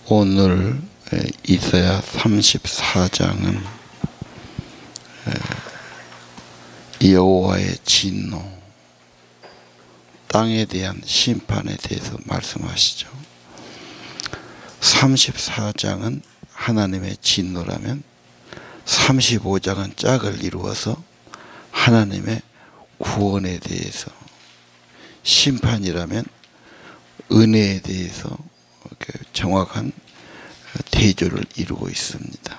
오늘 이사야 34장은 여호와의 진노, 땅에 대한 심판에 대해서 말씀하시죠. 34장은 하나님의 진노라면 35장은 짝을 이루어서 하나님의 구원에 대해서, 심판이라면 은혜에 대해서 정확한 대조를 이루고 있습니다.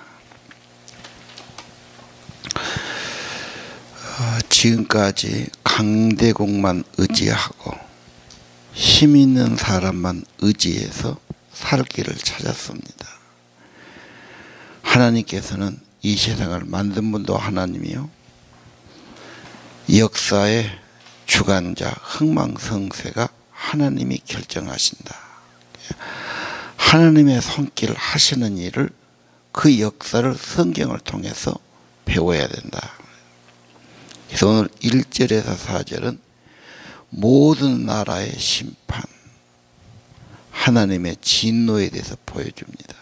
지금까지 강대국만 의지하고 힘 있는 사람만 의지해서 살 길을 찾았습니다. 하나님께서는 이 세상을 만든 분도 하나님이요, 역사의 주관자, 흥망성쇠가 하나님이 결정하신다. 하나님의 손길 하시는 일을, 그 역사를 성경을 통해서 배워야 된다. 그래서 오늘 1절에서 4절은 모든 나라의 심판, 하나님의 진노에 대해서 보여줍니다.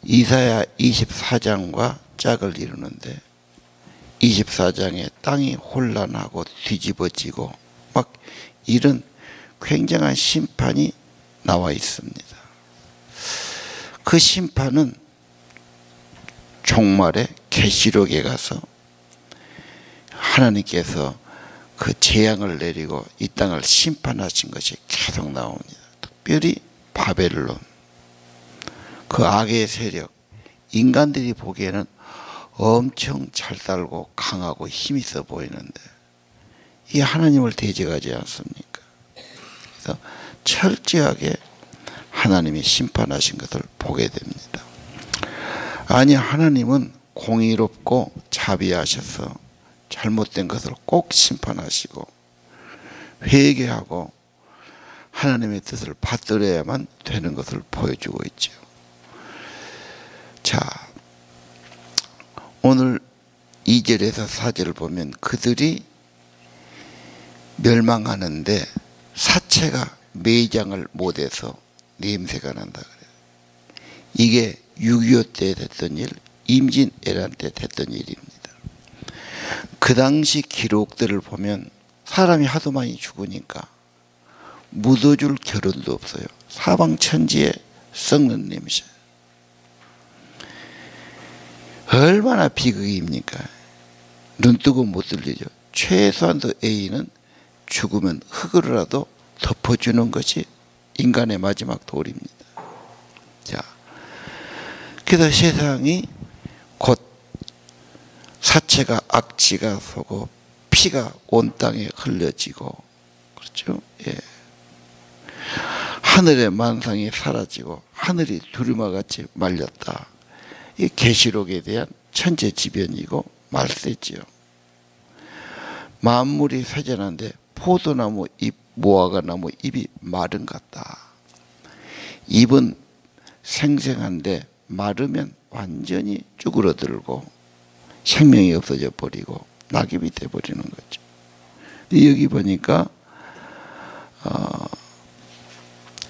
이사야 24장과 짝을 이루는데 24장에 땅이 혼란하고 뒤집어지고 막 이런 굉장한 심판이 나와 있습니다. 그 심판은 종말에 계시록에 가서 하나님께서 그 재앙을 내리고 이 땅을 심판하신 것이 계속 나옵니다. 특별히 바벨론, 그 악의 세력, 인간들이 보기에는 엄청 잘 살고 강하고 힘있어 보이는데 이게 하나님을 대적하지 않습니까? 그래서 철저하게 하나님이 심판하신 것을 보게 됩니다. 아니, 하나님은 공의롭고 자비하셔서 잘못된 것을 꼭 심판하시고 회개하고 하나님의 뜻을 받들어야만 되는 것을 보여주고 있죠. 자, 오늘 2절에서 4절을 보면 그들이 멸망하는데 사체가 매장을 못해서 냄새가 난다 그래요. 이게 6.25 때 됐던 일, 임진왜란 때 됐던 일입니다. 그 당시 기록들을 보면 사람이 하도 많이 죽으니까 묻어줄 겨를도 없어요. 사방천지에 썩는 냄새. 얼마나 비극입니까? 눈뜨고 못 들리죠. 최소한도 A는 죽으면 흙으로라도 덮어주는 것이 인간의 마지막 도리입니다. 자, 그래서 세상이 곧 사체가 악취가 서고 피가 온 땅에 흘려지고, 그렇죠? 예. 하늘의 만상이 사라지고 하늘이 두루마같이 말렸다. 이 계시록에 대한 천재지변이고 말세지요. 만물이 쇠잔한데 포도나무 잎, 무화과나무 잎이 마른 같다. 잎은 생생한데 마르면 완전히 쭈그러들고 생명이 없어져 버리고 낙엽이 돼버리는 거죠. 여기 보니까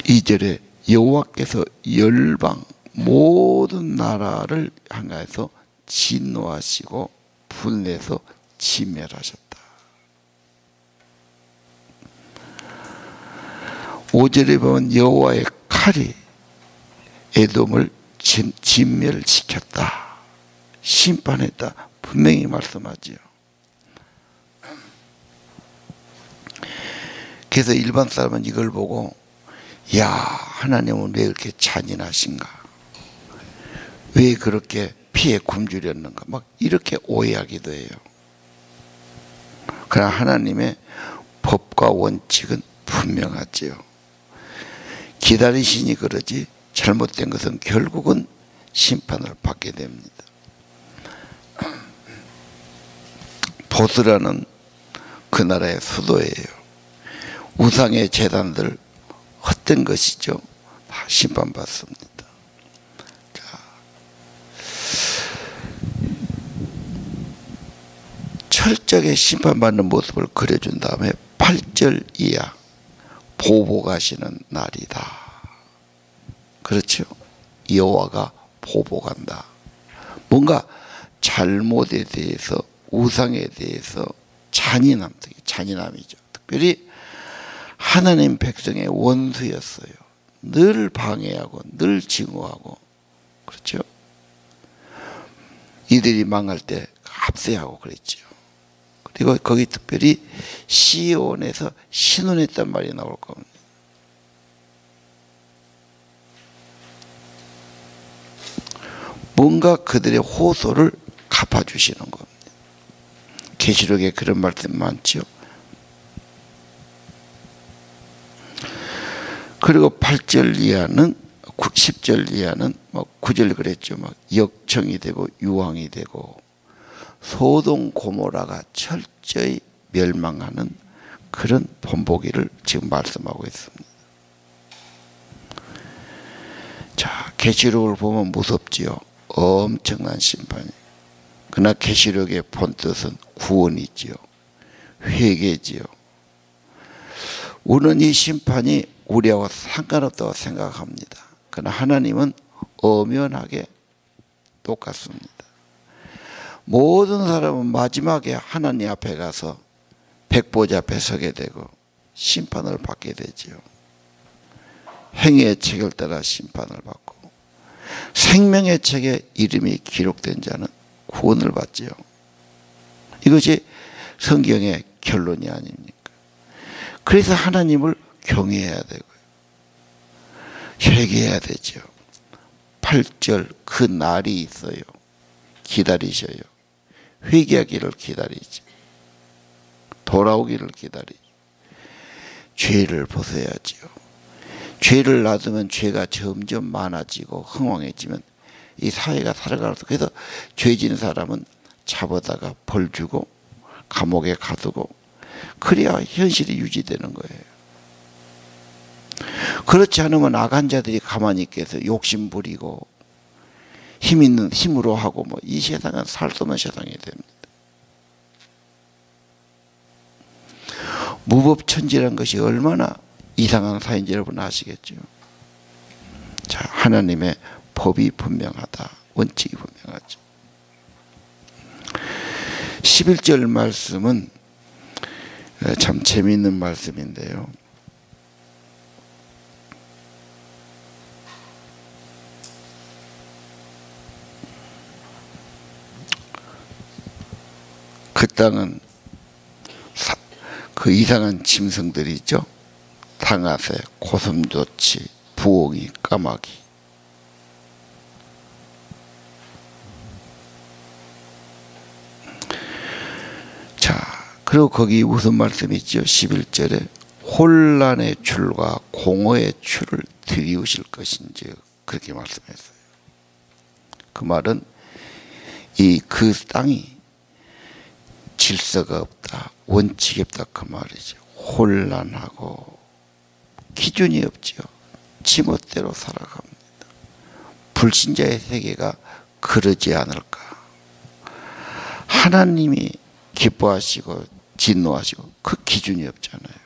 2절에 여호와께서 열방 모든 나라를 향해서 진노하시고 분내서 진멸하셨다. 5절에 보면 여호와의 칼이 에돔을 진멸시켰다, 심판했다, 분명히 말씀하지요. 그래서 일반 사람은 이걸 보고, 야, 하나님은 왜 이렇게 잔인하신가, 왜 그렇게 피에 굶주렸는가, 막 이렇게 오해하기도 해요. 그러나 하나님의 법과 원칙은 분명하지요. 기다리시니 그러지 잘못된 것은 결국은 심판을 받게 됩니다. 보스라는 그 나라의 수도예요. 우상의 제단들 헛된 것이죠. 다 심판받습니다. 자, 철저하게 심판받는 모습을 그려준 다음에 8절 이하 보복하시는 날이다. 그렇죠? 여호와가 보복한다. 뭔가 잘못에 대해서, 우상에 대해서 잔인함이죠. 특별히 하나님 백성의 원수였어요. 늘 방해하고 늘 증오하고, 그렇죠? 이들이 망할 때 합세하고 그랬죠. 그리고 거기 특별히 시온에서 신원했단 말이 나올 겁니다. 뭔가 그들의 호소를 갚아주시는 겁니다. 계시록에 그런 말씀 많죠. 그리고 8절 이하는, 10절 이하는 9절 그랬죠. 역청이 되고 유황이 되고 소돔 고모라가 철저히 멸망하는 그런 본보기를 지금 말씀하고 있습니다. 자, 계시록을 보면 무섭지요. 엄청난 심판이. 그러나 계시록의 본뜻은 구원이지요. 회개지요. 우리는 이 심판이 우리하고 상관없다고 생각합니다. 그러나 하나님은 엄연하게 똑같습니다. 모든 사람은 마지막에 하나님 앞에 가서 백보자 앞에 서게 되고 심판을 받게 되지요. 행위의 책을 따라 심판을 받고 생명의 책에 이름이 기록된 자는 구원을 받지요. 이것이 성경의 결론이 아닙니까? 그래서 하나님을 경외해야 되고요. 회개해야 되죠. 8절 그 날이 있어요. 기다리셔요. 회개하기를 기다리죠. 돌아오기를 기다리죠. 죄를 벗어야지요. 죄를 놔두면 죄가 점점 많아지고 흥황해지면 이 사회가 살아가서, 그래서 죄 지은 사람은 잡아다가 벌 주고 감옥에 가두고 그래야 현실이 유지되는 거예요. 그렇지 않으면 악한 자들이 가만히 있겠어요. 욕심 부리고 힘 있는 힘으로 하고 이 세상은 살 수 없는 세상이 됩니다. 무법천지라는 것이 얼마나 이상한 사인지 여러분 아시겠죠? 자, 하나님의 법이 분명하다. 원칙이 분명하죠. 11절 말씀은 참 재미있는 말씀인데요. 그 땅은 그 이상한 짐승들이 있죠. 당아새, 고슴도치, 부엉이, 까마귀. 자, 그리고 거기 무슨 말씀이 있죠? 11절에 혼란의 줄과 공허의 줄을 들이우실 것인지 그렇게 말씀했어요. 그 말은 그 땅이 질서가 없다, 원칙이 없다 그 말이죠. 혼란하고 기준이 없지요. 지멋대로 살아갑니다. 불신자의 세계가 그러지 않을까. 하나님이 기뻐하시고 진노하시고 그 기준이 없잖아요.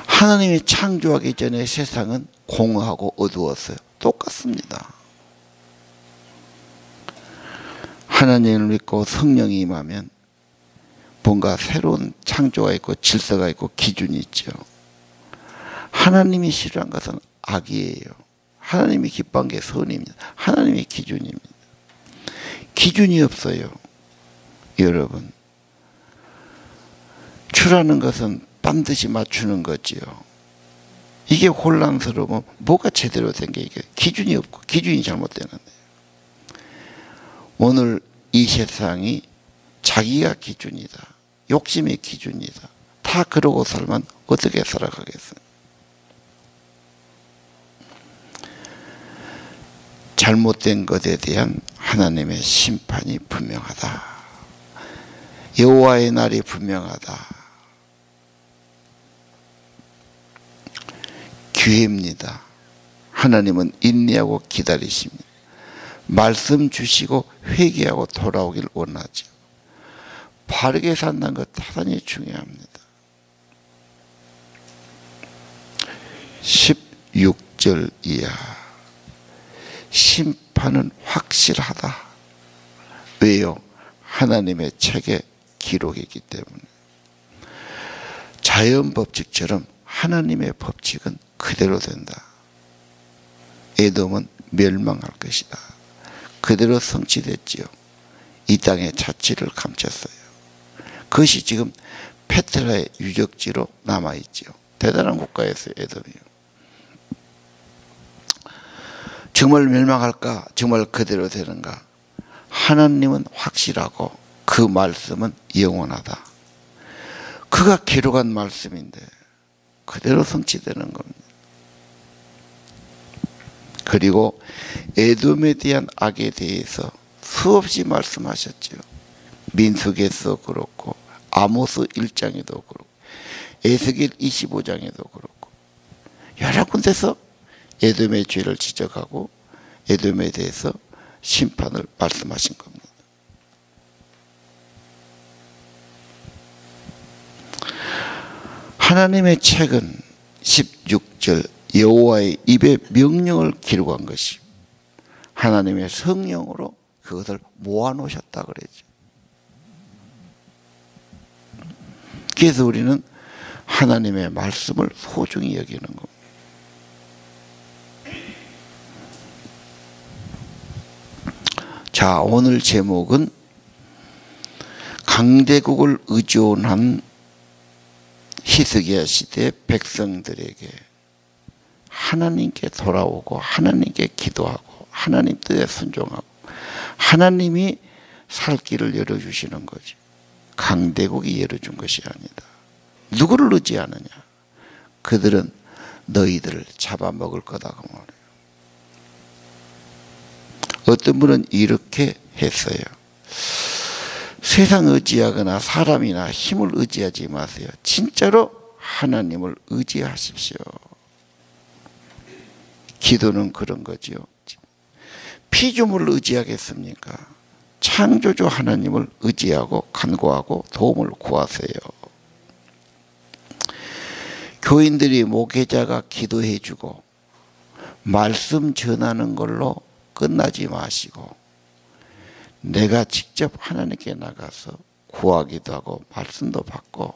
하나님이 창조하기 전에 세상은 공허하고 어두웠어요. 똑같습니다. 하나님을 믿고 성령이 임하면 뭔가 새로운 창조가 있고 질서가 있고 기준이 있죠. 하나님이 싫어한 것은 악이에요. 하나님이 기뻐한 게 선입니다. 하나님의 기준입니다. 기준이 없어요. 여러분, 추라는 것은 반드시 맞추는 거지요. 이게 혼란스러우면 뭐가 제대로 된 게 이게 기준이 없고 기준이 잘못되는데, 오늘 이 세상이 자기가 기준이다, 욕심이 기준이다, 다 그러고 살면 어떻게 살아가겠어요? 잘못된 것에 대한 하나님의 심판이 분명하다. 여호와의 날이 분명하다. 기회입니다. 하나님은 인내하고 기다리십니다. 말씀 주시고 회개하고 돌아오길 원하죠. 바르게 산다는 것 대단히 중요합니다. 16절 이하. 심판은 확실하다. 왜요? 하나님의 책에 기록이기 때문에. 자연 법칙처럼 하나님의 법칙은 그대로 된다. 에돔은 멸망할 것이다. 그대로 성취됐지요. 이 땅의 자취를 감췄어요. 그것이 지금 페트라의 유적지로 남아있지요. 대단한 국가였어요, 에돔이요. 정말 멸망할까? 정말 그대로 되는가? 하나님은 확실하고 그 말씀은 영원하다. 그가 기록한 말씀인데 그대로 성취되는 겁니다. 그리고 에돔에 대한 악에 대해서 수없이 말씀하셨죠. 민수기에서 그렇고 아모스 1장에도 그렇고 에스겔 25장에도 그렇고 여러 군데서 에돔의 죄를 지적하고 에돔에 대해서 심판을 말씀하신 겁니다. 하나님의 책은 16절 여호와의 입에 명령을 기록한 것이 하나님의 성령으로 그것을 모아놓으셨다 그랬죠. 그래서 우리는 하나님의 말씀을 소중히 여기는 겁니다. 자, 오늘 제목은 강대국을 의존한 히스기야 시대의 백성들에게 하나님께 돌아오고 하나님께 기도하고 하나님 뜻에 순종하고 하나님이 살 길을 열어주시는 거지. 강대국이 열어준 것이 아니다. 누구를 의지하느냐? 그들은 너희들을 잡아먹을 거다 그 말이에요. 어떤 분은 이렇게 했어요. 세상 의지하거나 사람이나 힘을 의지하지 마세요. 진짜로 하나님을 의지하십시오. 기도는 그런 거지요. 피조물을 의지하겠습니까? 창조주 하나님을 의지하고 간구하고 도움을 구하세요. 교인들이 목회자가 기도해 주고 말씀 전하는 걸로 끝나지 마시고 내가 직접 하나님께 나가서 구하기도 하고 말씀도 받고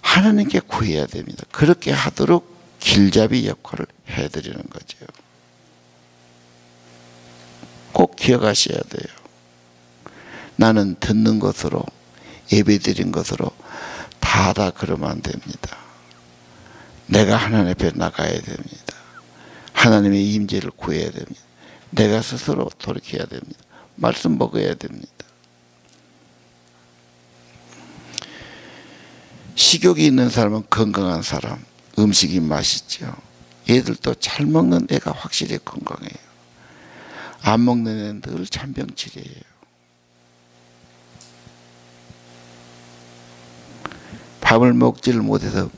하나님께 구해야 됩니다. 그렇게 하도록 길잡이 역할을 해드리는 거죠. 꼭 기억하셔야 돼요. 나는 듣는 것으로 예배드린 것으로 다 그러면 안 됩니다. 내가 하나님 앞에 나가야 됩니다. 하나님의 임재를 구해야 됩니다. 내가 스스로 돌이켜야 됩니다. 말씀 먹어야 됩니다. 식욕이 있는 사람은 건강한 사람, 음식이 맛있죠. 애들도 잘 먹는 애가 확실히 건강해요. 안 먹는 애는 늘 잔병치레예요. 밥을 먹지를 못해서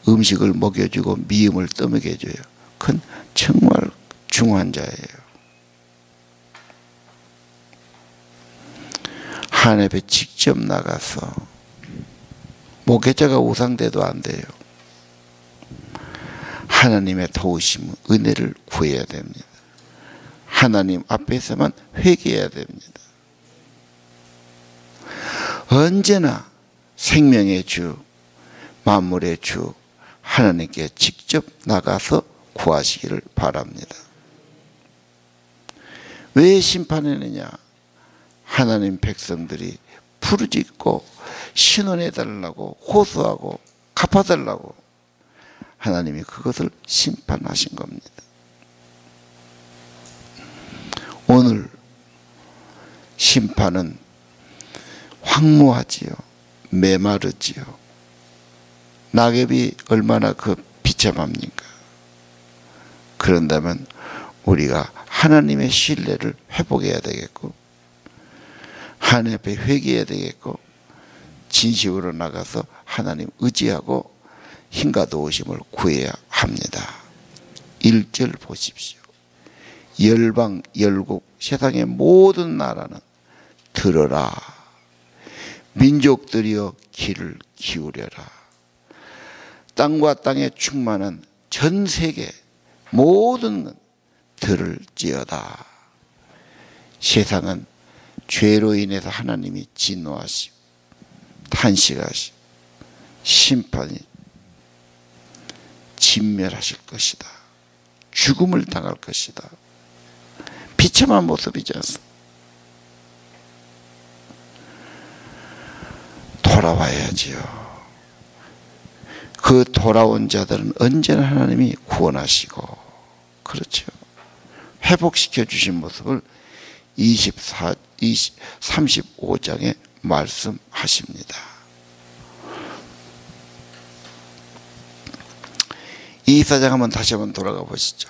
음식을 먹여주고 미음을 떠먹여줘요. 그건 정말 중환자예요. 하나님 앞에 직접 나가서 목회자가 우상대도 안 돼요. 하나님의 도우심, 은혜를 구해야 됩니다. 하나님 앞에서만 회개해야 됩니다. 언제나 생명의 주, 만물의 주 하나님께 직접 나가서 구하시기를 바랍니다. 왜 심판했느냐? 하나님 백성들이 부르짖고 신원해달라고 호소하고 갚아달라고 하나님이 그것을 심판하신 겁니다. 오늘 심판은 황무하지요. 메마르지요. 낙엽이 얼마나 비참합니까? 그런다면 우리가 하나님의 신뢰를 회복해야 되겠고 하나님 앞에 회개해야 되겠고 진심으로 나가서 하나님 의지하고 힘과 도우심을 구해야 합니다. 1절 보십시오. 열방 열국 세상의 모든 나라는 들어라. 민족들이여 귀를 기울여라. 땅과 땅에 충만한 전 세계 모든 들을지어다. 세상은 죄로 인해서 하나님이 진노하시고 탄식하시고 심판이 진멸하실 것이다. 죽음을 당할 것이다. 비참한 모습이지 않습니까? 돌아와야지요. 그 돌아온 자들은 언제나 하나님이 구원하시고, 그렇죠. 회복시켜 주신 모습을 35장에 말씀하십니다. 24장 한번 다시 한번 돌아가 보시죠.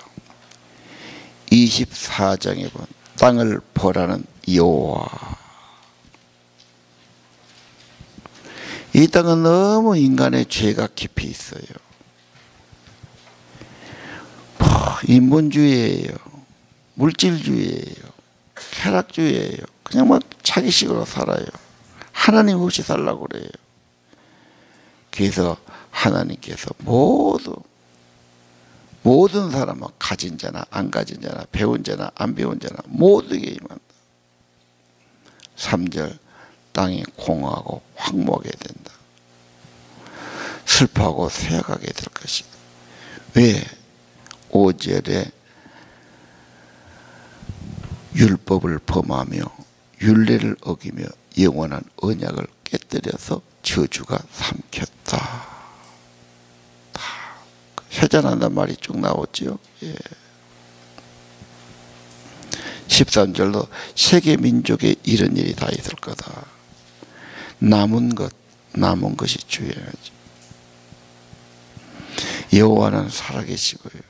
24장에 본 땅을 벌하는 여호와. 이 땅은 너무 인간의 죄가 깊이 있어요. 인본주의예요. 물질주의예요. 쾌락주의예요. 그냥 막 자기식으로 살아요. 하나님 없이 살라고 그래요. 그래서 하나님께서 모든 사람은 가진 자나 안 가진 자나 배운 자나 안 배운 자나 모두에게 임한다. 3절 땅이 공허하고 황무하게 된다. 슬퍼하고 쇠약하게 될 것이다. 왜? 5절에 율법을 범하며 율례를 어기며 영원한 언약을 깨뜨려서 저주가 삼켰다. 회전한단 말이 쭉 나오죠. 예. 13절도 세계 민족에 이런 일이 다 있을 거다. 남은 것이 중요하죠. 여호와는 살아계시고요.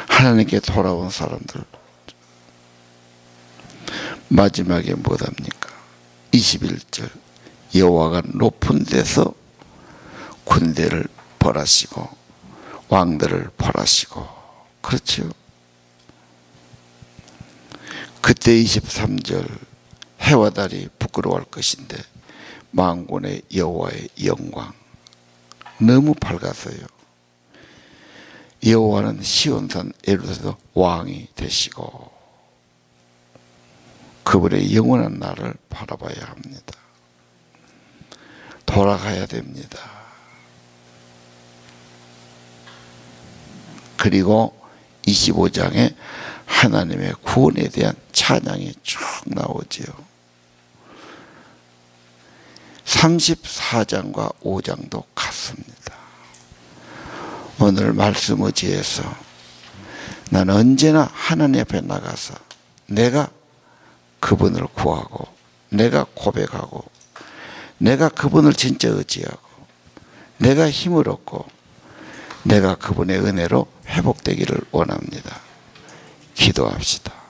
하나님께 돌아온 사람들 마지막에 뭐답니까? 21절 여호와가 높은 데서 군대를 벌하시고 왕들을 벌하시고, 그렇죠. 그때 23절 해와 달이 부끄러워할 것인데 만군의 여호와의 영광 너무 밝아서요. 여호와는 시온산 예루살렘에서 왕이 되시고 그분의 영원한 날을 바라봐야 합니다. 돌아가야 됩니다. 그리고 25장에 하나님의 구원에 대한 찬양이 쭉 나오지요. 34장과 5장도 같습니다. 오늘 말씀 의지해서 나는 언제나 하나님 앞에 나가서 내가 그분을 구하고 내가 고백하고 내가 그분을 진짜 의지하고 내가 힘을 얻고 내가 그분의 은혜로 회복되기를 원합니다. 기도합시다.